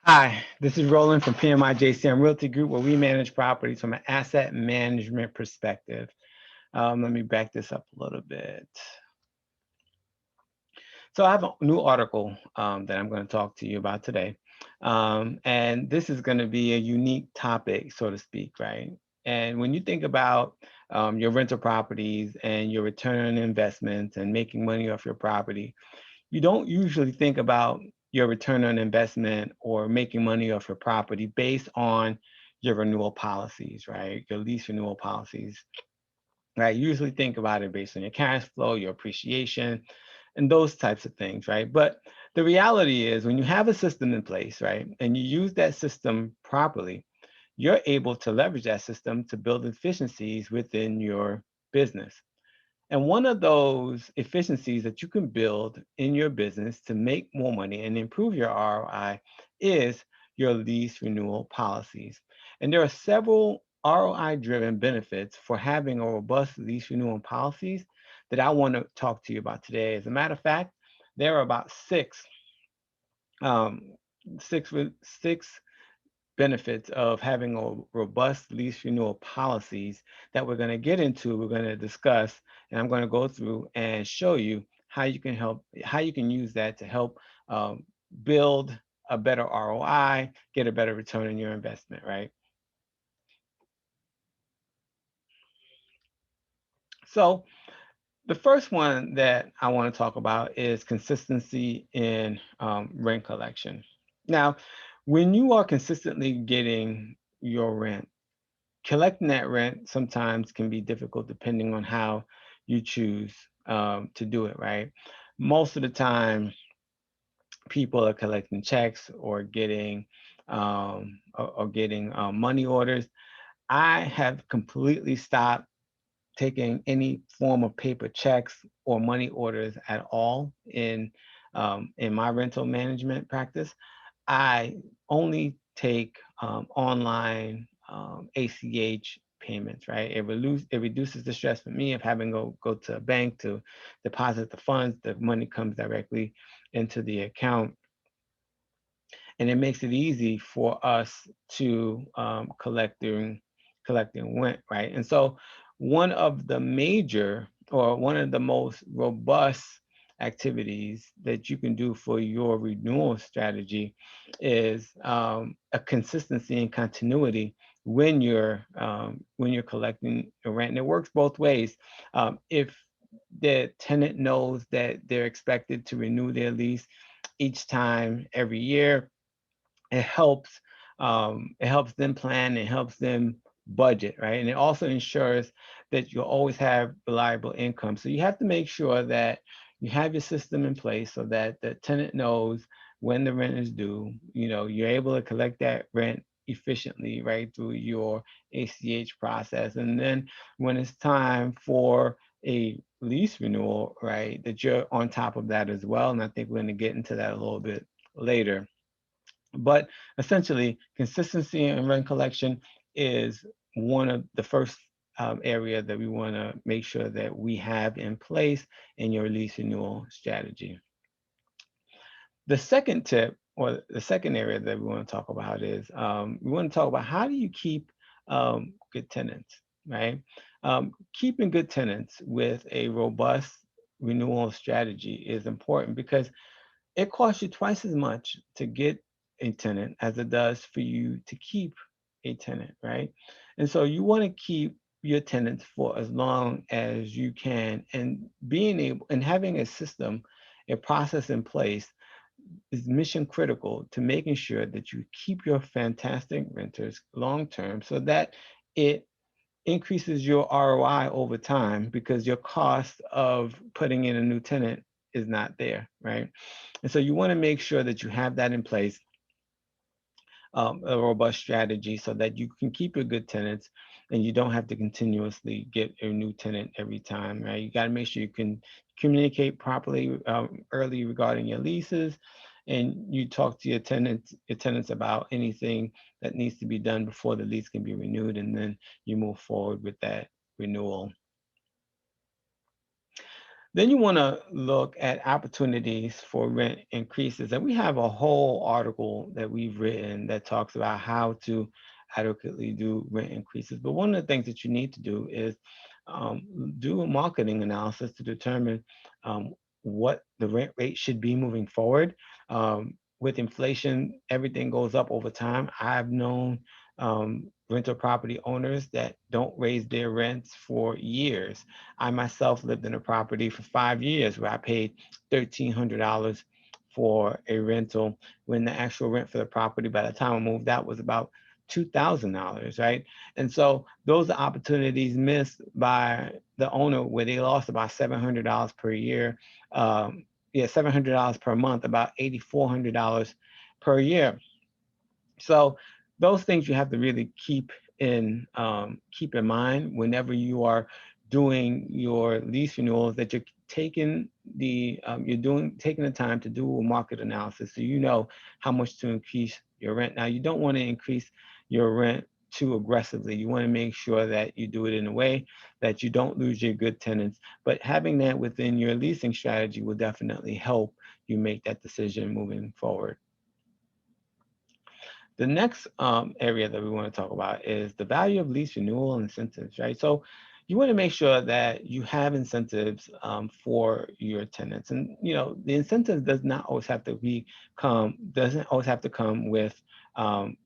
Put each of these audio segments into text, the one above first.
Hi, this is Roland from PMI JCM Realty Group, where we manage properties from an asset management perspective. Let me back this up a little bit. So I have a new article that I'm going to talk to you about today. And this is going to be a unique topic, so to speak, right? And when you think about your rental properties and your return on investments and making money off your property, you don't usually think about your return on investment or making money off your property based on your renewal policies, right? Your lease renewal policies, right? You usually think about it based on your cash flow, your appreciation, and those types of things, right? But the reality is when you have a system in place, right, and you use that system properly, you're able to leverage that system to build efficiencies within your business. And one of those efficiencies that you can build in your business to make more money and improve your ROI is your lease renewal policies. And there are several ROI-driven benefits for having a robust lease renewal policies that I want to talk to you about today. As a matter of fact, there are about um, six benefits of having a robust lease renewal policies that we're going to get into, we're going to discuss, and I'm going to go through and show you how you can use that to help build a better ROI, get a better return on your investment, right? So the first one that I want to talk about is consistency in rent collection. Now, when you are consistently getting your rent, collecting that rent sometimes can be difficult depending on how you choose to do it, right? Most of the time, people are collecting checks or getting money orders. I have completely stopped taking any form of paper checks or money orders at all in my rental management practice. I only take online ACH payments, right? It reduces the stress for me of having to go to a bank to deposit the funds. The money comes directly into the account, and it makes it easy for us to collecting rent, right? And so one of the most robust activities that you can do for your renewal strategy is a consistency and continuity when you're collecting the rent. And it works both ways. If the tenant knows that they're expected to renew their lease each time every year, it helps them plan, it helps them budget, right? And it also ensures that you'll always have reliable income. So you have to make sure that you have your system in place so that the tenant knows when the rent is due. You know, you're able to collect that rent efficiently, right, through your ACH process. And then when it's time for a lease renewal, right, that you're on top of that as well. And I think we're going to get into that a little bit later. But essentially, consistency in rent collection is one of the first area that we want to make sure that we have in place in your lease renewal strategy. The second tip, or the second area that we want to talk about is we want to talk about how do you keep good tenants, right? Keeping good tenants with a robust renewal strategy is important because it costs you twice as much to get a tenant as it does for you to keep a tenant, right? And so you want to keep your tenants for as long as you can, and being able and having a system, a process in place is mission critical to making sure that you keep your fantastic renters long term so that it increases your ROI over time because your cost of putting in a new tenant is not there, right? And so you want to make sure that you have that in place, a robust strategy so that you can keep your good tenants and you don't have to continuously get a new tenant every time, right? You got to make sure you can communicate properly early regarding your leases, and you talk to your tenants about anything that needs to be done before the lease can be renewed, and then you move forward with that renewal. Then you want to look at opportunities for rent increases. And we have a whole article that we've written that talks about how to adequately do rent increases. But one of the things that you need to do is do a marketing analysis to determine what the rent rate should be moving forward. With inflation, everything goes up over time. I've known rental property owners that don't raise their rents for years. I myself lived in a property for 5 years where I paid $1,300 for a rental when the actual rent for the property by the time I moved out was about $2,000, right? And so those are opportunities missed by the owner where they lost about $700 per year. Yeah, $700 per month, about $8,400 per year. So those things you have to really keep in mind whenever you are doing your lease renewals, that you're taking the time to do a market analysis so you know how much to increase your rent. Now, you don't want to increase your rent too aggressively. You want to make sure that you do it in a way that you don't lose your good tenants, but having that within your leasing strategy will definitely help you make that decision moving forward. The next area that we want to talk about is the value of lease renewal incentives, right? So you want to make sure that you have incentives for your tenants, and the incentive doesn't always have to come with um,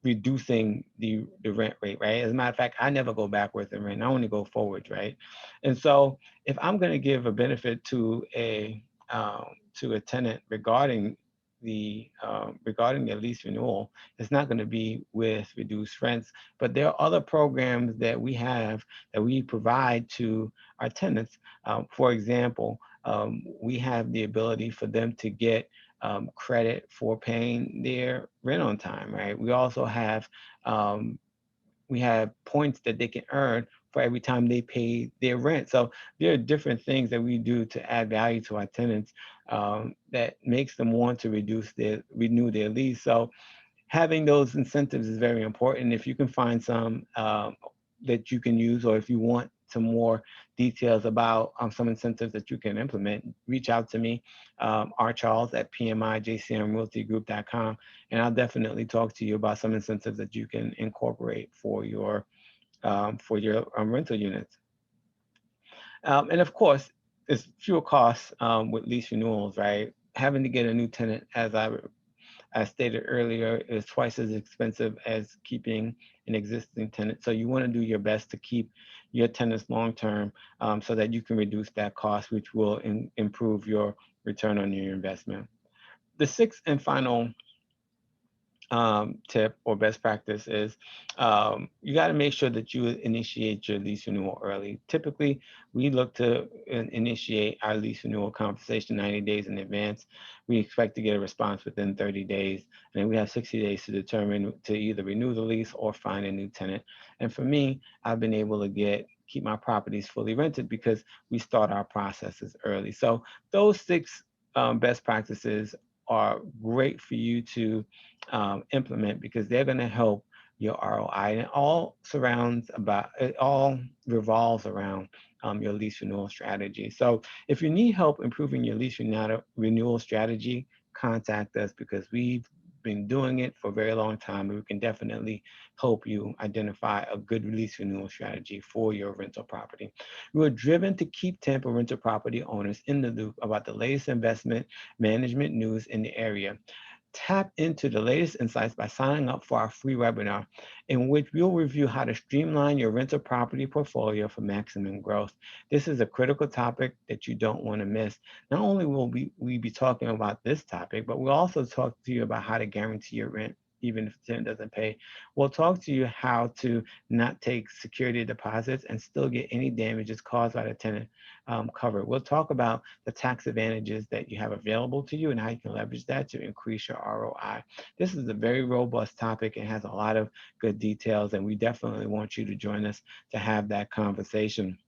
reducing the rent rate, right? As a matter of fact, I never go backwards in rent. I only go forwards, right? And so if I'm going to give a benefit to a tenant regarding their lease renewal, it's not going to be with reduced rents, but there are other programs that we provide to our tenants. For example, we have the ability for them to get credit for paying their rent on time, right? Um, we have points that they can earn for every time they pay their rent. So there are different things that we do to add value to our tenants that makes them want to renew their lease. So having those incentives is very important. If you can find some that you can use, or if you want some more details about some incentives that you can implement, reach out to me, rcharles at pmijcmrealtygroup.com, and I'll definitely talk to you about some incentives that you can incorporate for your rental units. And of course, there's fewer costs with lease renewals, right? Having to get a new tenant, as stated earlier, is twice as expensive as keeping an existing tenant. So you want to do your best to keep your tenants long-term so that you can reduce that cost, which will improve your return on your investment. The sixth and final tip or best practice is you got to make sure that you initiate your lease renewal early. Typically, we look to initiate our lease renewal conversation 90 days in advance. We expect to get a response within 30 days, and then we have 60 days to determine to either renew the lease or find a new tenant. And for me, I've been able to keep my properties fully rented because we start our processes early. So those six best practices are great for you to implement because they're going to help your ROI. And it all revolves around your lease renewal strategy. So if you need help improving your lease renewal strategy, contact us because we've been doing it for a very long time, and we can definitely help you identify a good lease renewal strategy for your rental property. We are driven to keep Tampa rental property owners in the loop about the latest investment management news in the area. Tap into the latest insights by signing up for our free webinar, in which we'll review how to streamline your rental property portfolio for maximum growth. This is a critical topic that you don't want to miss. Not only will we be talking about this topic, but we'll also talk to you about how to guarantee your rent even if the tenant doesn't pay. We'll talk to you how to not take security deposits and still get any damages caused by the tenant covered. We'll talk about the tax advantages that you have available to you and how you can leverage that to increase your ROI. This is a very robust topic and has a lot of good details, and we definitely want you to join us to have that conversation.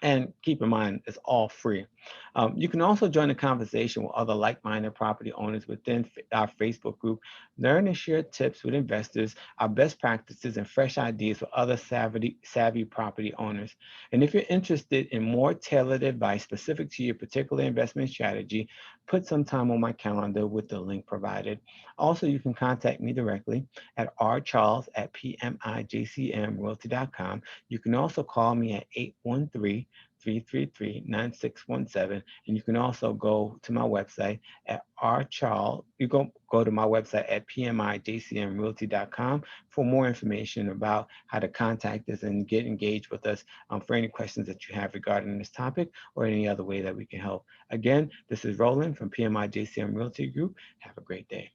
And keep in mind, it's all free. You can also join the conversation with other like-minded property owners within our Facebook group. Learn and share tips with investors, our best practices, and fresh ideas for other savvy property owners. And if you're interested in more tailored advice specific to your particular investment strategy, put some time on my calendar with the link provided. Also, you can contact me directly at rcharles@pmijcmrealty.com. You can also call me at 813-333-9617. And you can also go to my website at rcharles. You go to my website at pmijcmrealty.com for more information about how to contact us and get engaged with us for any questions that you have regarding this topic or any other way that we can help. Again, this is Roland from PMI JCM Realty Group. Have a great day.